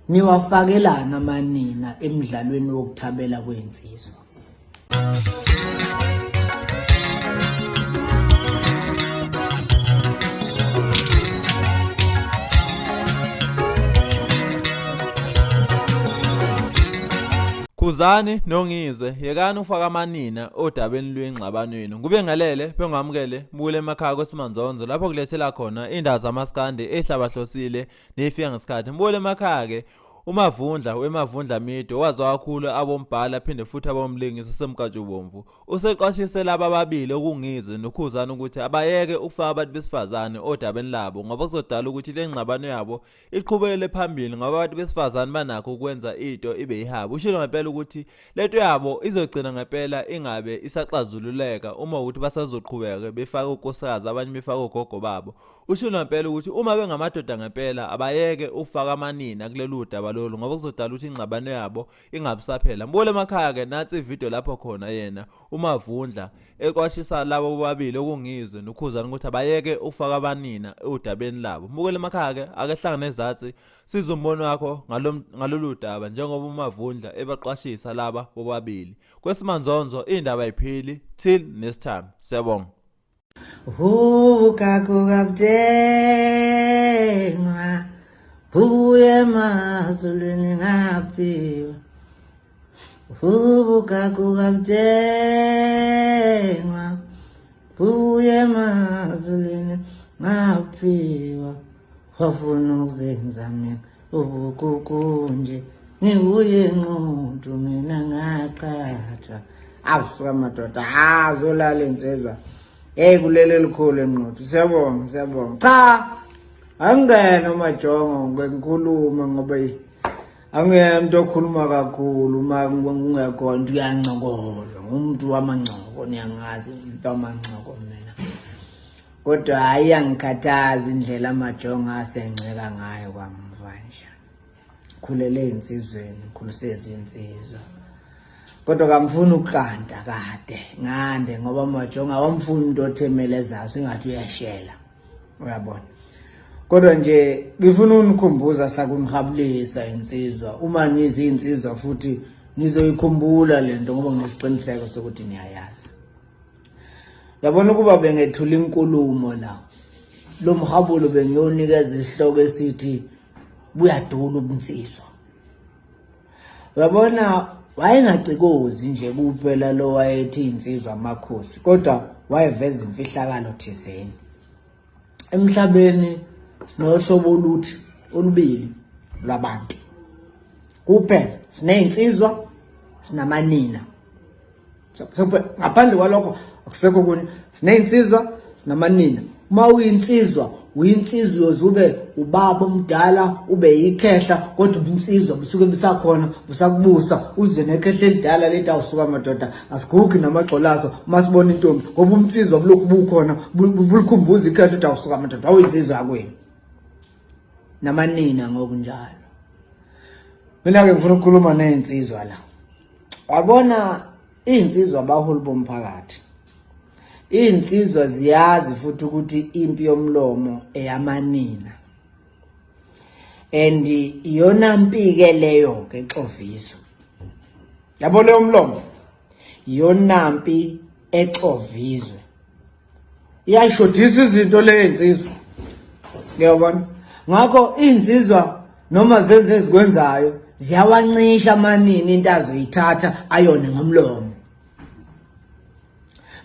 niwafakelana amanina emidlalweni wokuthabela kwensizwa. Khuzani noNgizwe yekani ufaka amanina odabeni lwengxabanweni. Kube ngalele bengamukele bule emakhaya kweSimanzonzo lapho kulethela khona indawo zaMaskand ehlabahlosile nefika ngesikhathi. Mbule emakhaya ke umavundla wemavundla mido waziwa kakhulu abombhala aphinde futhi abomlingisi semkatshubomvu. Useqwashise laba ababili okungizwe noKhuzani ukuthi abayeke ukufaka abantu besifazane odabeni labo ngoba kuzodala ukuthi lengxabano yabo iqhubekele phambili ngoba abantu besifazane banakho ukwenza into ibe yihabo. Ushilo ngempela ukuthi lento yabo izogcina ngempela ingabe isaxazululeka uma ukuthi basazoqhubeka befaka unkosikazi abanye befaka ugogo babo. Ushilo ngempela ukuthi uma bengamadoda ngempela abayeke ukufaka amanina kulelo daba ngoba kuzodala ukuthi ingxabano yabo ingabisaphela. Mbole emakhaya ke nathi ivideo lapho khona yena umavundla eqwashisa labo bobabili okungizwe noKhuzani ukuthi abayeke ukufaka abanina udabeni labo. Mbukele emakhaya ke akehlangane ezathi siza umbono wakho ngalolu daba njengoba umavundla ebaqwashisa laba bobabili. KweSimanzonzo indaba ayiphili till next time. Siyabonga. Ukakukabdenga buye mazulwini ngaphiwa. Ukakukabdenga buye mazulwini ngaphiwa. Wafuna ukuzenza mina ubukukunje ngibuye nqondo mina ngaqatha. Awusuka madoda zolala insizwa kulele likhulu enqondo. Siyabonga. Cha angena umajongo ngikhuluma ngoba angiyento okhuluma kakhulu uma kungekho into uyancokola umuntu wamancoko niyangazi into amancoko mina. Kodwa ayangikhathaza indlela amajongo asenceka ngayo kwamva nje. Khulele insizweni, khuliseze insizwa. Kodwa kamfuna ukuqanda kade ngande ngoba amajongo awamfuni into othemelezayo singathi uyashela. Uyabona? Kodwa nje ngifuna unikhumbuza sakungihabulisa insizwa uma nizi insizwa futhi nizoyikhumbula lento ngoba nginesiqiniseko sokuthi niyayazi. Yabona ukuba bengethula inkulumo la lo mhabulo bengiyonikeza isihloko esithi buyadula ubunsizwa. Yabona wayengacikozi nje kuphela lo wayethi insizwa amakhosi kodwa wayeveza imfihlakalo thizeni. Emhlabeni sinohlobo oluthi olubili lwabantu kuphela, siney'nsizwa sinamanina. Ngaphandle kwalokho akusekho kunye, siney'nsizwa sinamanina. Uma uyinsizwa uyinsizwa uyozube ubaba omdala ube yikhehla kodwa ubunsizwa busuke busakhona busakubusa uze nekhehla elidala leta usuka madoda asigugi namagxolazo uma sibona intombi ngoba umnsizwa bulokhu bukhona bulikhumbuza ikhehla leta usuka madoda awuyinsizwa yakwenu namanina ngokunjalo. Mina ke ngifuna ukukhuluma ney'nsizwa la. Wabona iy'nsizwa abaholi bomphakathi. Iy'nsizwa ziyazi futhi ukuthi impi yomlomo eyamanina. And iyona mpi-ke leyo ke exoviso. Yabo leyo mlomo iyona mpi exovizwe. Iyayishodisa izinto ley'nsizwa. Ngiyabona? Ngakho insizwa noma zenze ezikwenzayo ziyawancisha amanini into azoyithatha ayone ngomlomo.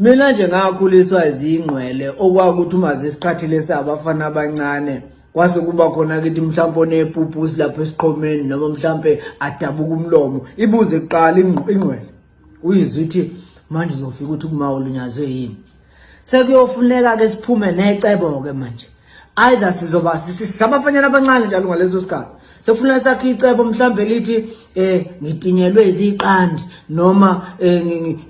Mina nje ngakhuliswa izingqwele okwakuthi uma zisiqhathile sabafana abancane kwase kuba khona kithi mhlawumbe onepupusi lapha esiqhomeni noma mhlawumbe adabuka umlomo ibuze kuqala ingqwele uyizwe uthi manje uzofika ukuthi kumawulunyazwe yini. Sekuyofuneka ke siphume necebo ke manje. Either sizoba sabafanyana abancane njalo ngaleso sikhathi. Sekufuneka sakhe icebo mhlambe lithi ngitinyelwe iziqandi noma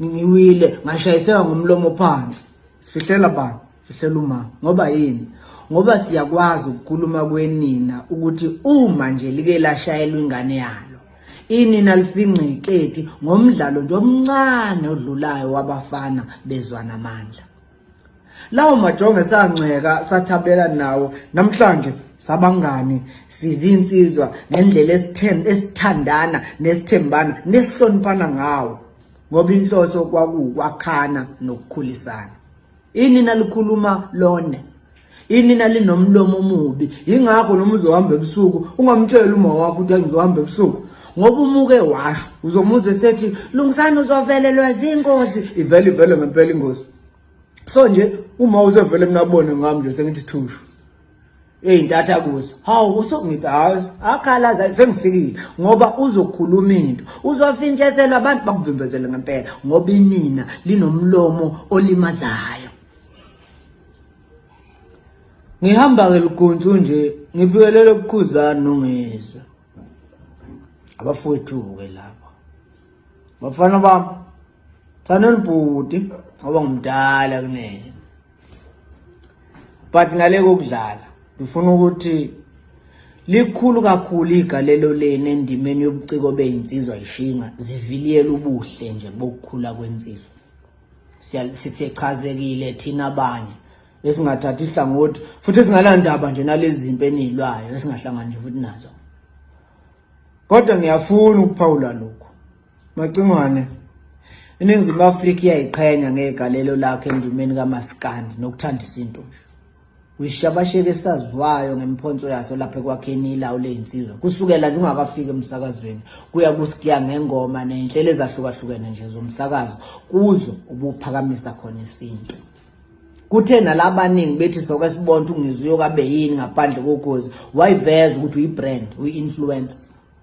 ngiwile ngashayiseka ngomlomo phansi. Sihlela bani? Sihlela uma. Ngoba yini? Ngoba siyakwazi ukukhuluma kwenina ukuthi uma nje like lashayelwa ingane yalo. Inina lifinqa iketi ngomdlalo nje omncane odlulayo wabafana bezwana amandla. Lawo majongo esanceka sathabela nawo namhlanje sabangani sizinsizwa ngendlela esithandana nesithembana nesihloniphana ngawo ngoba inhloso kwakuwakhana nokukhulisana. Inina likhuluma lone, inina linomlomo omubi, ingakho noma uzohamba ebusuku ungamtsheli uma wakho ukuthi ngizohamba ebusuku ngoba umuke washo uzomuzwe sethi lungisana uzovelelwa zingozi, ivele ngempela ingozi. So nje uma uzovele mnabone ngami nje sengithi thushu intatha kuzo hawu usokungithi hayi akhalaza sengifikile ngoba uzokhuluma into uzofintshezelwa abantu bakuvimbezele ngempela ngoba inina linomlomo olimazayo. Ngihamba ke lugunzu nje ngiphikelele uKhuzani noNgizwe abafowethu ke lapha bafana bami thana libhuti ngoba ngumdala kunene, but ngale kokudlala ngifuna ukuthi likhulu kakhulu igalelo leni endimeni yobuciko beyinsizwa ishinga ziviliyela ubuhle nje bokukhula kwensizwa. Siyachazekile thina abanye esingathathi ihlangothi futhi singalandaba nje nalezi zinto enilwayo esingahlangana nje futhi nazo. Kodwa ngiyafuna ukuphawula lokho macingwane iNingizimu Afrika iyayiqhenya ngegalelo lakhe endimeni kaMaskand nokuthandisa into nje. Uyishabasheke esaziwayo ngemiphonso yaso lapha ekwakheni ilawo lezinsizwa kusukela nje ungakafika emsakazweni kuya kusikiya ngengoma nezinhlelo ezahlukahlukene nje zomsakazo kuzo ubuphakamisa khona isinto. Kuthena labaningi bethi soke sibona uNgizwe kabe yini ngaphandle kokhozi wayiveza ukuthi uyibrand uyi-influencer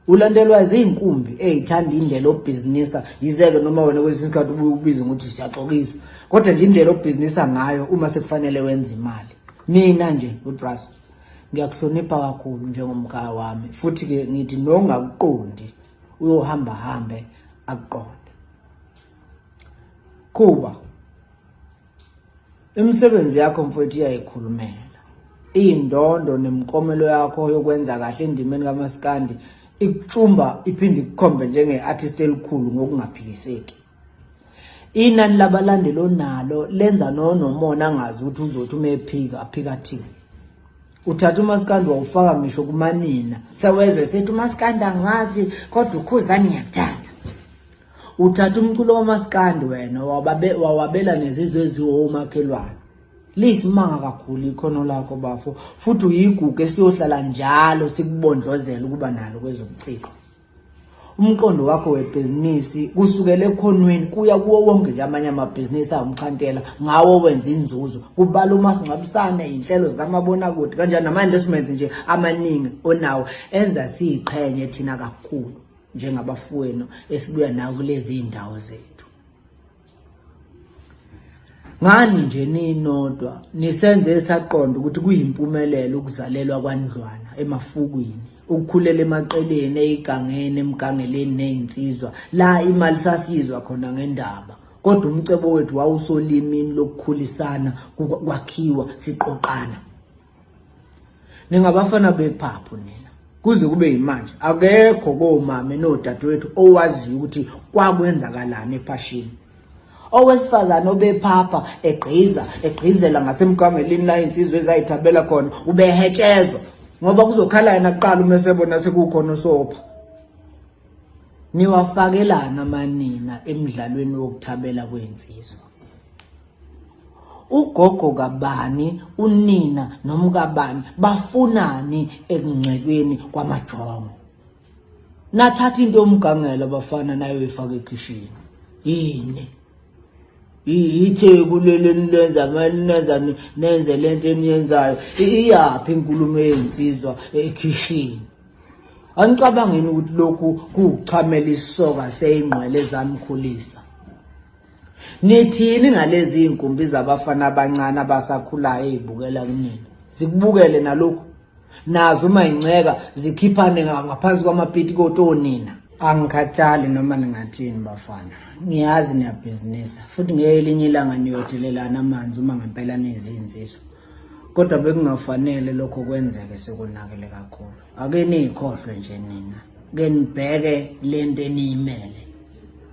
ulandelwa izinkumbi ezithanda indlela obhizinisa yizeke noma wena kwesinye isikhathi ububiza ukuthi siyaxokisa kodwa nje indlela obhizinisa ngayo uma sekufanele wenze imali. Mina nje weBras ngiyakuhlonipha kakhulu njengomkhaya wami futhi ke ngithi nongakuqondi uyohamba hambe akuqonde kuba imisebenzi yakho mfowethu iyayikhulumela indondo nemkomelo yakho yokwenza kahle endimeni kaMaskand ikutshumba iphinde ikukhombe njenge-artist elikhulu ngokungaphikiseki. Inani labalandeli onalo lenza nomona angazi ukuthi uzothi uma ephika aphika thini. Uthatha uMaskand wawufaka ngisho kumanina sewezwe sethi uMaskand angazi kodwa uKhuzani ngiyakuthanda. Uthatha umculo kaMaskand wena wawabela nezizwe eziwomakhelwane. Lisimanga kakhulu ikhono lakho bafo futhi uyigugu esiyohlala njalo sikubondlozela ukuba nalo kwezobuciko. Umqondo wakho webhizinisi kusukela ekhonweni kuya kuwo wonke nje amanye amabhizinisi awumkhantela ngawo wenza inzuzo kubala umasingcwabisane inhlelo zikamabonakude kanjani nama-investments nje amaningi onawo enza siyiqhenye thina kakhulu njengabafowenu esibuya nawo kulezi indawo zethu. Ngani nje ninodwa nisenze esaqonda ukuthi kuyimpumelelo ukuzalelwa kwaNdlwana emafukwini ukukhulela emaqeleni eyigangeni emgangeleni nezinsizwa la imali sasizwa khona ngendaba kodwa umcebo wethu wawusolimini lokukhulisana kwakhiwa siqoqana. Ningabafana bephaphu nina kuze kube yimanje akekho komama nodadewethu owaziyo ukuthi kwakwenzakalani ephashini. Owesifazana obephapha egqizela ngasemgangeleni la insizwe ezayithabela khona ubehetshezwa ngoba kuzokhala yena kuqala uma sebona sekukhona osopha. Niwafakelana amanina emidlalweni wokuthabela kwensizwa. Ugogo kabani unina nomkabani bafunani ekungcwelweni kwamajongo. Nathatha into yomgangela bafana nayo ifaka ekhishini. Yini ithe kulele nilenza malinenza nenze lento eniyenzayo iyaphi inkulumo eyensizwa ekhishini. Anicabangeni ukuthi lokhu kuchamela isoka seyingqwele zamkhulisa. Nithini ngalezi inkumbi zabafana abancane abasakhulayo ezibukela kunina zikubukele nalokho nazo uma inceka zikhiphane ngaphansi kwamapiti kotonina. Angikhathali noma ningathini bafana ngiyazi niyabhizinisa futhi ngelinye ilanga niyothelelana amanzi uma ngempela nezinzizo kodwa bekungafanele lokho kwenzeke sekonakele kakhulu. Ake niyikhohlwe nje nina ke nibheke lento eniyimele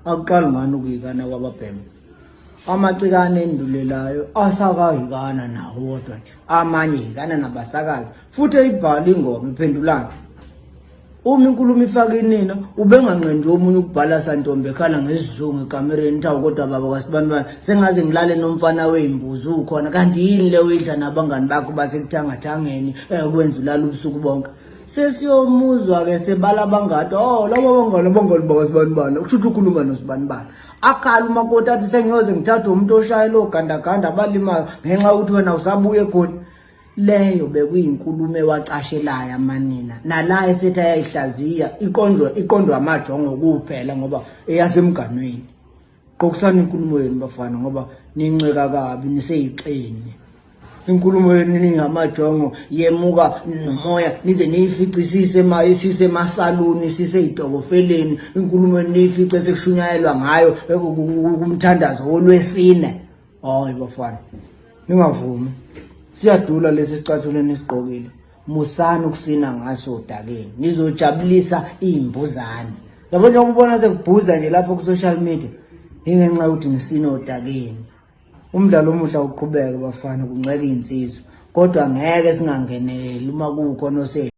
akuqali ngani ukuyikana kwababhemu amacikane endulelayo asakahikana nawo wodwa nje, amanye hikana nabasakazi futhi eyibhala ingoma iphendulana. Uma inkulumo ifaka inina ubenganqendi omunye ukubhala santombe ekhala ngesizungu ekamereni thawu kodwa baba kwasibanibani sengaze ngilale nomfana weyimbuzi ukhona kanti yini le uyidla nabangani bakho basekuthangathangeni kwenza ulala ubusuku bonke. Sesiyomuzwa ke sebala bangathi labo bangani bakasibanibani kushuthi ukhuluma nosibanibani akhala umakoti athi sengiyoze ngithathe umuntu oshaya lo gandaganda abalimayo ngenxa ukuthi wena usabuye khona. Leyo bekuyinkulumo ewacashelayo amanina nala esethi ayayihlaziya iqondwa amajongo kuphela ngoba eyasemganweni. Qokusana inkulumo yenu bafana ngoba ninceka kabi niseyiqeni. Inkulumo yenu ningamajongo yemuka nomoya nize niyificisise isise emasaluni siseyitokofeleni. Inkulumo yenu niyifice sekushunyayelwa ngayo kumthandazo wolwesine. Hayi bafana ningavumi. Siyadula lesi sicathulweni esigqokile. Musana ukusina ngaso odakeni. Nizojabulisa imbuzane. Yabo nje ukubona sekubhuza nje lapho ku social media. Ingenxa ukuthi nisina odakeni. Umdlalo omuhle uqhubeka bafana kunceka insizwe. Kodwa ngeke singangeneleli uma kukhona